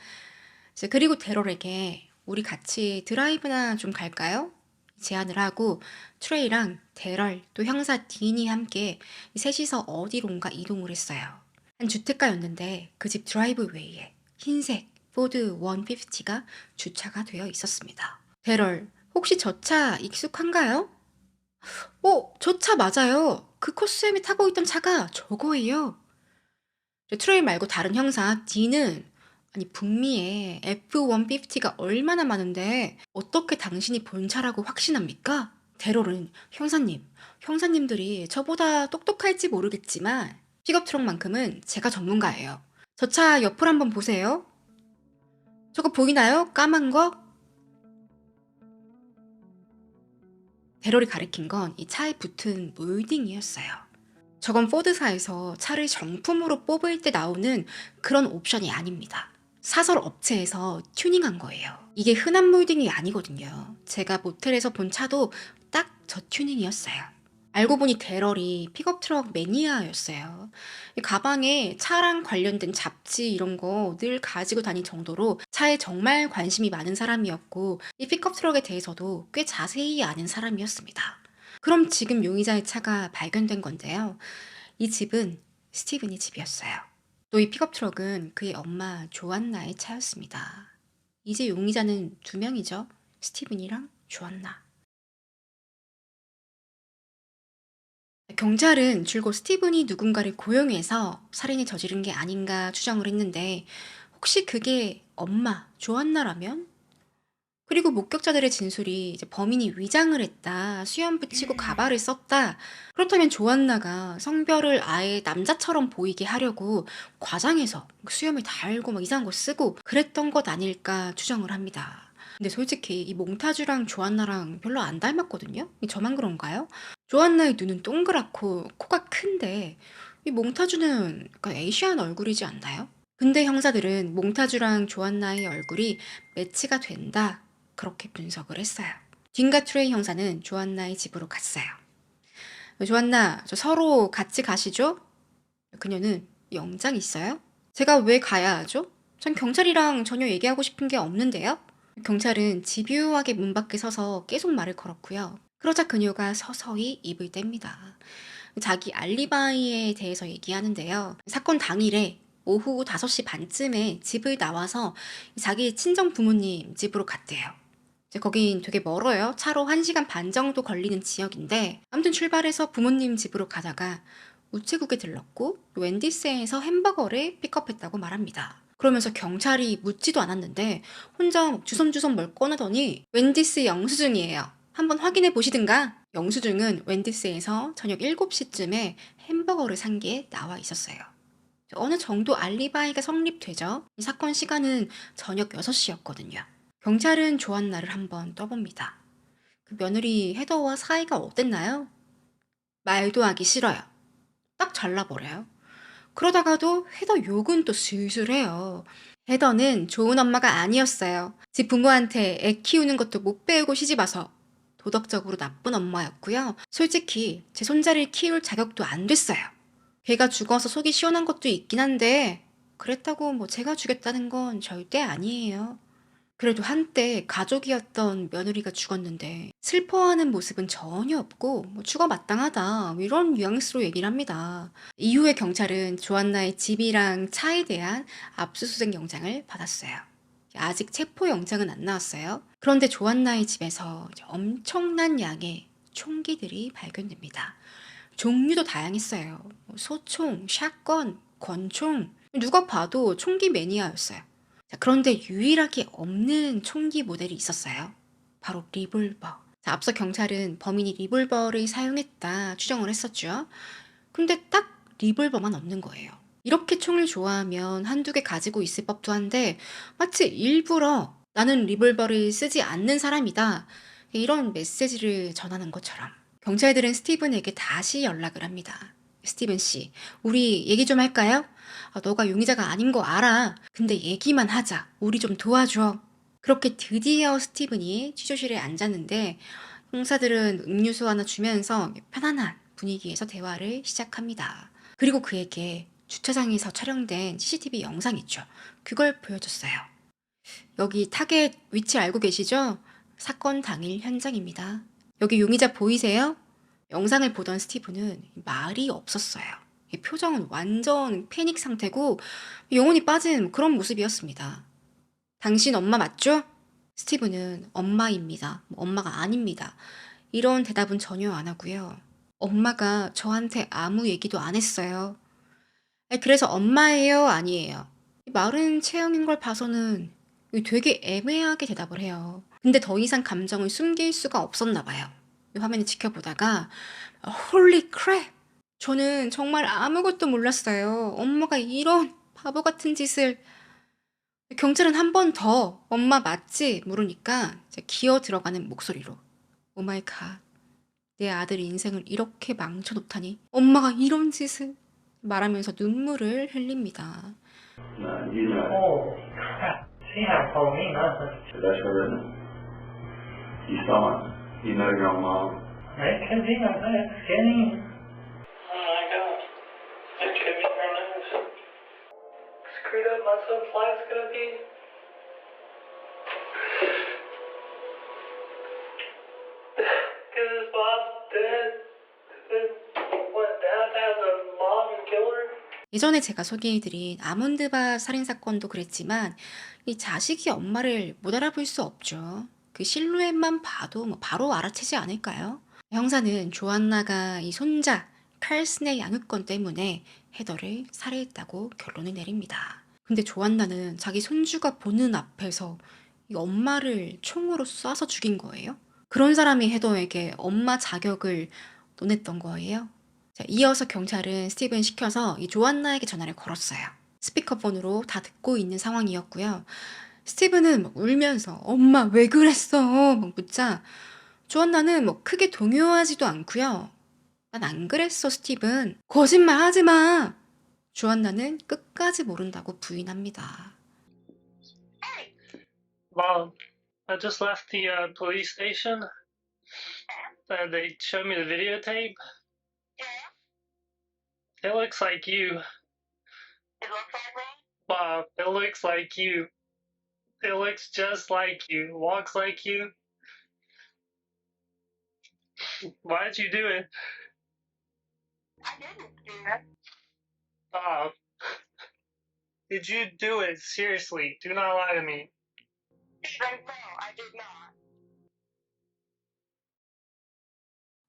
이제 그리고 데럴에게 우리 같이 드라이브나 좀 갈까요? 제안을 하고 트레이랑 데럴 또 형사 딘이 함께 셋이서 어디론가 이동을 했어요. 한 주택가였는데 그 집 드라이브웨이에 흰색 포드 150가 주차가 되어 있었습니다. 데럴, 혹시 저 차 익숙한가요? 저 차 맞아요. 그 코스염에 타고 있던 차가 저거예요. 트레이 말고 다른 형사 D는 아니 북미에 F-150가 얼마나 많은데 어떻게 당신이 본 차라고 확신합니까? 데럴은 형사님들이 저보다 똑똑할지 모르겠지만 픽업 트럭만큼은 제가 전문가예요. 저 차 옆을 한번 보세요. 저거 보이나요? 까만 거? 데럴이 가리킨 건 이 차에 붙은 몰딩이었어요. 저건 포드사에서 차를 정품으로 뽑을 때 나오는 그런 옵션이 아닙니다. 사설 업체에서 튜닝한 거예요. 이게 흔한 몰딩이 아니거든요. 제가 모텔에서 본 차도 딱 저 튜닝이었어요. 알고 보니 데럴이 픽업 트럭 매니아였어요. 이 가방에 차랑 관련된 잡지 이런 거 늘 가지고 다닐 정도로 차에 정말 관심이 많은 사람이었고 이 픽업 트럭에 대해서도 꽤 자세히 아는 사람이었습니다. 그럼 지금 용의자의 차가 발견된 건데요. 이 집은 스티븐이 집이었어요. 또 이 픽업 트럭은 그의 엄마 조안나의 차였습니다. 이제 용의자는 두 명이죠. 스티븐이랑 조안나. 경찰은 줄곧 스티븐이 누군가를 고용해서 살인을 저지른 게 아닌가 추정을 했는데 혹시 그게 엄마 조안나라면? 그리고 목격자들의 진술이 이제 범인이 위장을 했다, 수염 붙이고 가발을 썼다. 그렇다면 조안나가 성별을 아예 남자처럼 보이게 하려고 과장해서 수염을 달고 막 이상한 거 쓰고 그랬던 것 아닐까 추정을 합니다. 근데 솔직히 이 몽타주랑 조안나랑 별로 안 닮았거든요? 저만 그런가요? 조안나의 눈은 동그랗고 코가 큰데 이 몽타주는 약간 에이시안 얼굴이지 않나요? 근데 형사들은 몽타주랑 조안나의 얼굴이 매치가 된다, 그렇게 분석을 했어요. 딘과 트레이 형사는 조안나의 집으로 갔어요. 조안나, 저 서로 같이 가시죠? 그녀는 영장 있어요? 제가 왜 가야 하죠? 전 경찰이랑 전혀 얘기하고 싶은 게 없는데요? 경찰은 집요하게 문 밖에 서서 계속 말을 걸었고요. 그러자 그녀가 서서히 입을 뗍니다. 자기 알리바이에 대해서 얘기하는데요. 사건 당일에 오후 5시 반쯤에 집을 나와서 자기 친정 부모님 집으로 갔대요. 이제 거긴 되게 멀어요. 차로 1시간 반 정도 걸리는 지역인데 아무튼 출발해서 부모님 집으로 가다가 우체국에 들렀고 웬디스에서 햄버거를 픽업했다고 말합니다. 그러면서 경찰이 묻지도 않았는데 혼자 주섬주섬 뭘 꺼내더니 웬디스 영수증이에요. 한번 확인해 보시든가. 영수증은 웬디스에서 저녁 7시쯤에 햄버거를 산 게 나와 있었어요. 어느 정도 알리바이가 성립되죠. 이 사건 시간은 저녁 6시였거든요. 경찰은 조안나를 한번 떠봅니다. 그 며느리 헤더와 사이가 어땠나요? 말도 하기 싫어요. 딱 잘라버려요. 그러다가도 헤더 욕은 또 슬슬 해요. 헤더는 좋은 엄마가 아니었어요. 집 부모한테 애 키우는 것도 못 배우고 시집와서 도덕적으로 나쁜 엄마였고요. 솔직히 제 손자를 키울 자격도 안 됐어요. 걔가 죽어서 속이 시원한 것도 있긴 한데 그랬다고 뭐 제가 죽였다는 건 절대 아니에요. 그래도 한때 가족이었던 며느리가 죽었는데 슬퍼하는 모습은 전혀 없고 뭐 죽어 마땅하다, 뭐 이런 뉘앙스로 얘기를 합니다. 이후에 경찰은 조안나의 집이랑 차에 대한 압수수색 영장을 받았어요. 아직 체포 영장은 안 나왔어요. 그런데 조안나의 집에서 엄청난 양의 총기들이 발견됩니다. 종류도 다양했어요. 뭐 소총, 샷건, 권총, 누가 봐도 총기 매니아였어요. 자, 그런데 유일하게 없는 총기 모델이 있었어요. 바로 리볼버. 자, 앞서 경찰은 범인이 리볼버를 사용했다 추정을 했었죠. 근데 딱 리볼버만 없는 거예요. 이렇게 총을 좋아하면 한두 개 가지고 있을 법도 한데 마치 일부러 나는 리볼버를 쓰지 않는 사람이다, 이런 메시지를 전하는 것처럼. 경찰들은 스티븐에게 다시 연락을 합니다. 스티븐 씨, 우리 얘기 좀 할까요? 너가 용의자가 아닌 거 알아. 근데 얘기만 하자. 우리 좀 도와줘. 그렇게 드디어 스티븐이 취조실에 앉았는데 형사들은 음료수 하나 주면서 편안한 분위기에서 대화를 시작합니다. 그리고 그에게 주차장에서 촬영된 CCTV 영상 있죠. 그걸 보여줬어요. 여기 타겟 위치 알고 계시죠? 사건 당일 현장입니다. 여기 용의자 보이세요? 영상을 보던 스티븐은 말이 없었어요. 표정은 완전 패닉 상태고 영혼이 빠진 그런 모습이었습니다. 당신 엄마 맞죠? 스티븐은 엄마입니다. 엄마가 아닙니다. 이런 대답은 전혀 안 하고요. 엄마가 저한테 아무 얘기도 안 했어요. 그래서 엄마예요? 아니에요? 마른 체형인 걸 봐서는 되게 애매하게 대답을 해요. 근데 더 이상 감정을 숨길 수가 없었나 봐요. 이 화면을 지켜보다가 홀리 크랩! 저는 정말 아무것도 몰랐어요. 엄마가 이런 바보 같은 짓을. 경찰은 한 번 더 엄마 맞지? 물으니까 이제 기어 들어가는 목소리로 오 마이 갓, 내 아들 인생을 이렇게 망쳐놓다니, 엄마가 이런 짓을, 말하면서 눈물을 흘립니다. Oh, crap. She hadn't told me nothing. That's her written. You saw it. You know your own mom. It could be like that. Skinny. Oh my God. It could be her nose. Screwed up my son's life's gonna be. Cause his mom's dead. Then went down as a mom and killed her. 예전에 제가 소개해드린 아몬드바 살인사건도 그랬지만 이 자식이 엄마를 못 알아볼 수 없죠. 그 실루엣만 봐도 뭐 바로 알아채지 않을까요? 형사는 조안나가 이 손자 칼슨의 양육권 때문에 헤더를 살해했다고 결론을 내립니다. 근데 조안나는 자기 손주가 보는 앞에서 이 엄마를 총으로 쏴서 죽인 거예요. 그런 사람이 헤더에게 엄마 자격을 논했던 거예요. 자, 이어서 경찰은 스티븐 시켜서 이 조안나에게 전화를 걸었어요. 스피커폰으로 다 듣고 있는 상황이었고요. 스티븐은 막 울면서 엄마 왜 그랬어? 막 묻자 조안나는 뭐 크게 동요하지도 않고요. 난 안 그랬어, 스티븐. 거짓말 하지 마. 조안나는 끝까지 모른다고 부인합니다. Mom, I just left the police station. They showed me the videotape. It looks like you. It looks like me? Mom, it looks like you. It looks just like you. Walks like you. Why'd you do it? I didn't do it. Bob, did you do it? Seriously, do not lie to me. Even so, I did not.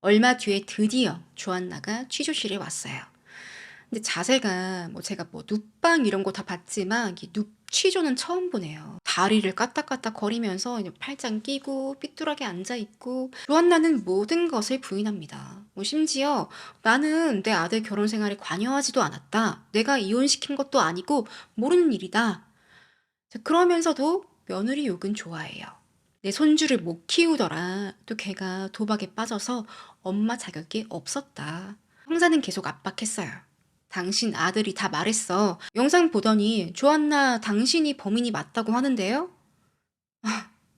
얼마 뒤에 드디어 조안나가 취조실에 왔어요. 근데 자세가 뭐 제가 뭐 눕방 이런 거 다 봤지만 이 눕취조는 처음 보네요. 다리를 까딱까딱 거리면서 팔짱 끼고 삐뚤하게 앉아있고 조안나는 모든 것을 부인합니다. 뭐 심지어 나는 내 아들 결혼 생활에 관여하지도 않았다. 내가 이혼시킨 것도 아니고 모르는 일이다. 자, 그러면서도 며느리 욕은 좋아해요. 내 손주를 못 키우더라. 또 걔가 도박에 빠져서 엄마 자격이 없었다. 형사는 계속 압박했어요. 당신 아들이 다 말했어. 영상 보더니 조안나 당신이 범인이 맞다고 하는데요?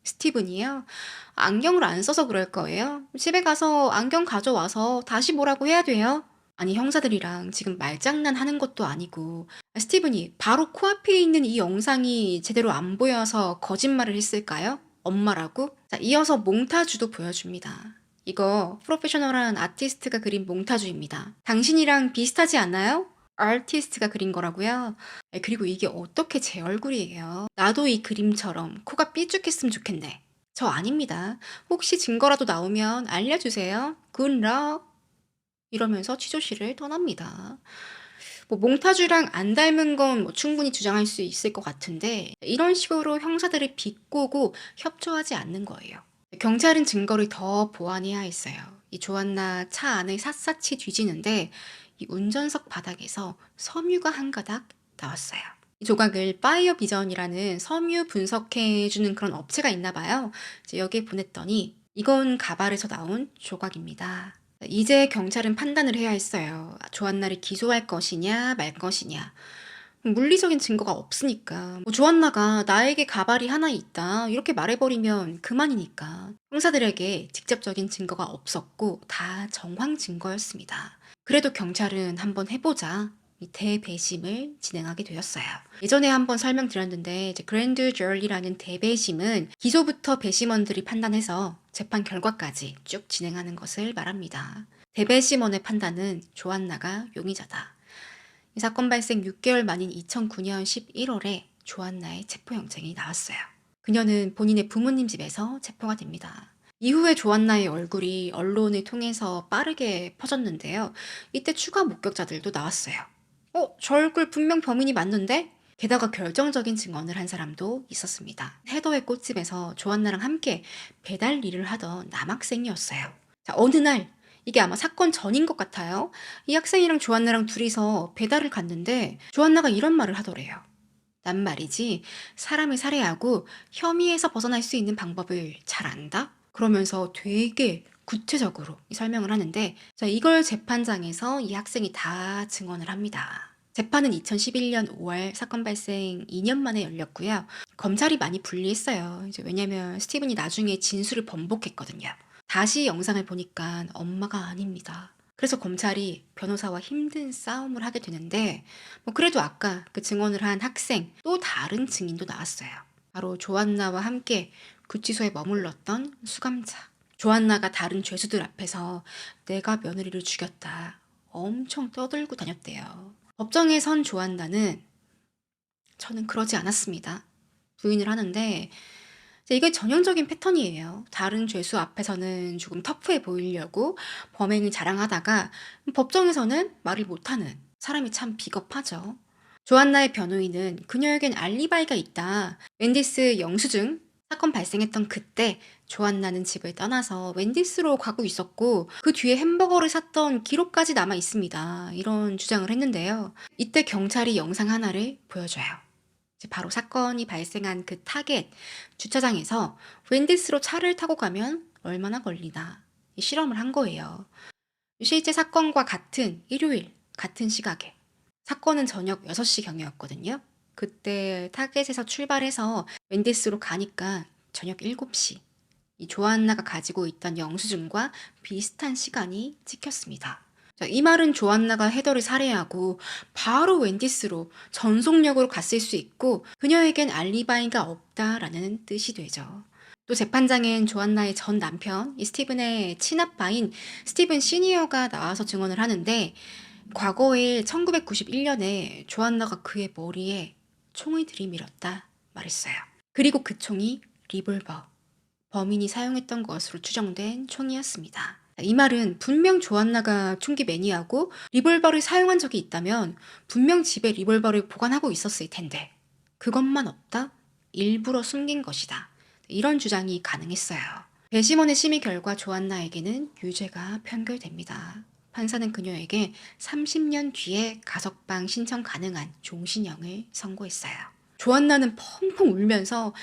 스티븐이요? 안경을 안 써서 그럴 거예요. 집에 가서 안경 가져와서 다시 보라고 해야 돼요. 아니 형사들이랑 지금 말장난 하는 것도 아니고 스티븐이 바로 코앞에 있는 이 영상이 제대로 안 보여서 거짓말을 했을까요? 엄마라고? 자, 이어서 몽타주도 보여줍니다. 이거 프로페셔널한 아티스트가 그린 몽타주입니다. 당신이랑 비슷하지 않나요? 아티스트가 그린 거라고요? 그리고 이게 어떻게 제 얼굴이에요? 나도 이 그림처럼 코가 삐죽했으면 좋겠네. 저 아닙니다. 혹시 증거라도 나오면 알려주세요. 굿럭. 이러면서 취조실을 떠납니다. 뭐 몽타주랑 안 닮은 건 뭐 충분히 주장할 수 있을 것 같은데 이런 식으로 형사들을 비꼬고 협조하지 않는 거예요. 경찰은 증거를 더 보완해야 했어요. 이 조안나 차 안을 샅샅이 뒤지는데 이 운전석 바닥에서 섬유가 한 가닥 나왔어요. 이 조각을 파이어 비전이라는 섬유 분석해주는 그런 업체가 있나 봐요. 이제 여기에 보냈더니 이건 가발에서 나온 조각입니다. 이제 경찰은 판단을 해야 했어요. 조안나를 기소할 것이냐 말 것이냐. 물리적인 증거가 없으니까 뭐 조안나가 나에게 가발이 하나 있다 이렇게 말해버리면 그만이니까 형사들에게 직접적인 증거가 없었고 다 정황 증거였습니다. 그래도 경찰은 한번 해보자 이 대배심을 진행하게 되었어요. 예전에 한번 설명드렸는데 이제 그랜드 저리라는 대배심은 기소부터 배심원들이 판단해서 재판 결과까지 쭉 진행하는 것을 말합니다. 대배심원의 판단은 조안나가 용의자다. 이 사건 발생 6개월 만인 2009년 11월에 조안나의 체포영장이 나왔어요. 그녀는 본인의 부모님 집에서 체포가 됩니다. 이후에 조안나의 얼굴이 언론을 통해서 빠르게 퍼졌는데요. 이때 추가 목격자들도 나왔어요. 저 얼굴 분명 범인이 맞는데? 게다가 결정적인 증언을 한 사람도 있었습니다. 헤더의 꽃집에서 조안나랑 함께 배달 일을 하던 남학생이었어요. 자, 어느 날 이게 아마 사건 전인 것 같아요. 이 학생이랑 조안나랑 둘이서 배달을 갔는데 조안나가 이런 말을 하더래요. 난 말이지 사람을 살해하고 혐의에서 벗어날 수 있는 방법을 잘 안다? 그러면서 되게 구체적으로 설명을 하는데 자, 이걸 재판장에서 이 학생이 다 증언을 합니다. 재판은 2011년 5월 사건 발생 2년 만에 열렸고요. 검찰이 많이 불리했어요. 왜냐면 스티븐이 나중에 진술을 번복했거든요. 다시 영상을 보니까 엄마가 아닙니다. 그래서 검찰이 변호사와 힘든 싸움을 하게 되는데 뭐 그래도 아까 그 증언을 한 학생 또 다른 증인도 나왔어요. 바로 조안나와 함께 구치소에 머물렀던 수감자. 조안나가 다른 죄수들 앞에서 내가 며느리를 죽였다. 엄청 떠들고 다녔대요. 법정에 선 조안나는 저는 그러지 않았습니다. 부인을 하는데 이게 전형적인 패턴이에요. 다른 죄수 앞에서는 조금 터프해 보이려고 범행을 자랑하다가 법정에서는 말을 못하는 사람이 참 비겁하죠. 조안나의 변호인은 그녀에겐 알리바이가 있다. 웬디스 영수증 사건 발생했던 그때 조안나는 집을 떠나서 웬디스로 가고 있었고 그 뒤에 햄버거를 샀던 기록까지 남아 있습니다. 이런 주장을 했는데요. 이때 경찰이 영상 하나를 보여줘요. 바로 사건이 발생한 그 타겟 주차장에서 웬디스로 차를 타고 가면 얼마나 걸리나 이 실험을 한 거예요. 실제 사건과 같은 일요일 같은 시각에 사건은 저녁 6시경이었거든요. 그때 타겟에서 출발해서 웬디스로 가니까 저녁 7시. 이 조안나가 가지고 있던 영수증과 비슷한 시간이 찍혔습니다. 자, 이 말은 조안나가 헤더를 살해하고 바로 웬디스로 전속력으로 갔을 수 있고 그녀에겐 알리바이가 없다라는 뜻이 되죠. 또 재판장엔 조안나의 전 남편, 이 스티븐의 친아빠인 스티븐 시니어가 나와서 증언을 하는데 과거에 1991년에 조안나가 그의 머리에 총을 들이밀었다 말했어요. 그리고 그 총이 리볼버, 범인이 사용했던 것으로 추정된 총이었습니다. 이 말은 분명 조안나가 총기 매니아고 리볼버를 사용한 적이 있다면 분명 집에 리볼버를 보관하고 있었을 텐데 그것만 없다? 일부러 숨긴 것이다. 이런 주장이 가능했어요. 배심원의 심의 결과 조안나에게는 유죄가 판결됩니다. 판사는 그녀에게 30년 뒤에 가석방 신청 가능한 종신형을 선고했어요. 조안나는 펑펑 울면서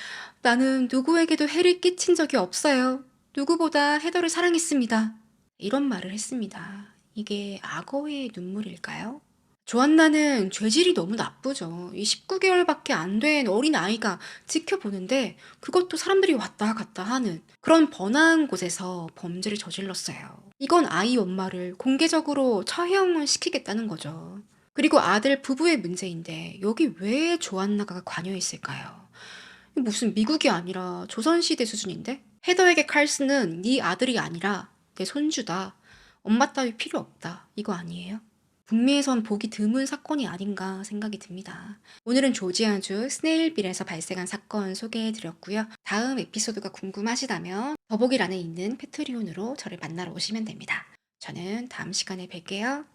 나는 누구에게도 해를 끼친 적이 없어요. 누구보다 헤더를 사랑했습니다. 이런 말을 했습니다. 이게 악어의 눈물일까요? 조안나는 죄질이 너무 나쁘죠. 이 19개월밖에 안 된 어린 아이가 지켜보는데 그것도 사람들이 왔다 갔다 하는 그런 번화한 곳에서 범죄를 저질렀어요. 이건 아이 엄마를 공개적으로 처형을 시키겠다는 거죠. 그리고 아들 부부의 문제인데 여기 왜 조안나가 관여했을까요? 무슨 미국이 아니라 조선시대 수준인데? 헤더에게 칼스는 네 아들이 아니라 내 손주다. 엄마 따위 필요 없다. 이거 아니에요? 북미에선 보기 드문 사건이 아닌가 생각이 듭니다. 오늘은 조지아주 스네일빌에서 발생한 사건 소개해드렸고요. 다음 에피소드가 궁금하시다면 더보기란에 있는 패트리온으로 저를 만나러 오시면 됩니다. 저는 다음 시간에 뵐게요.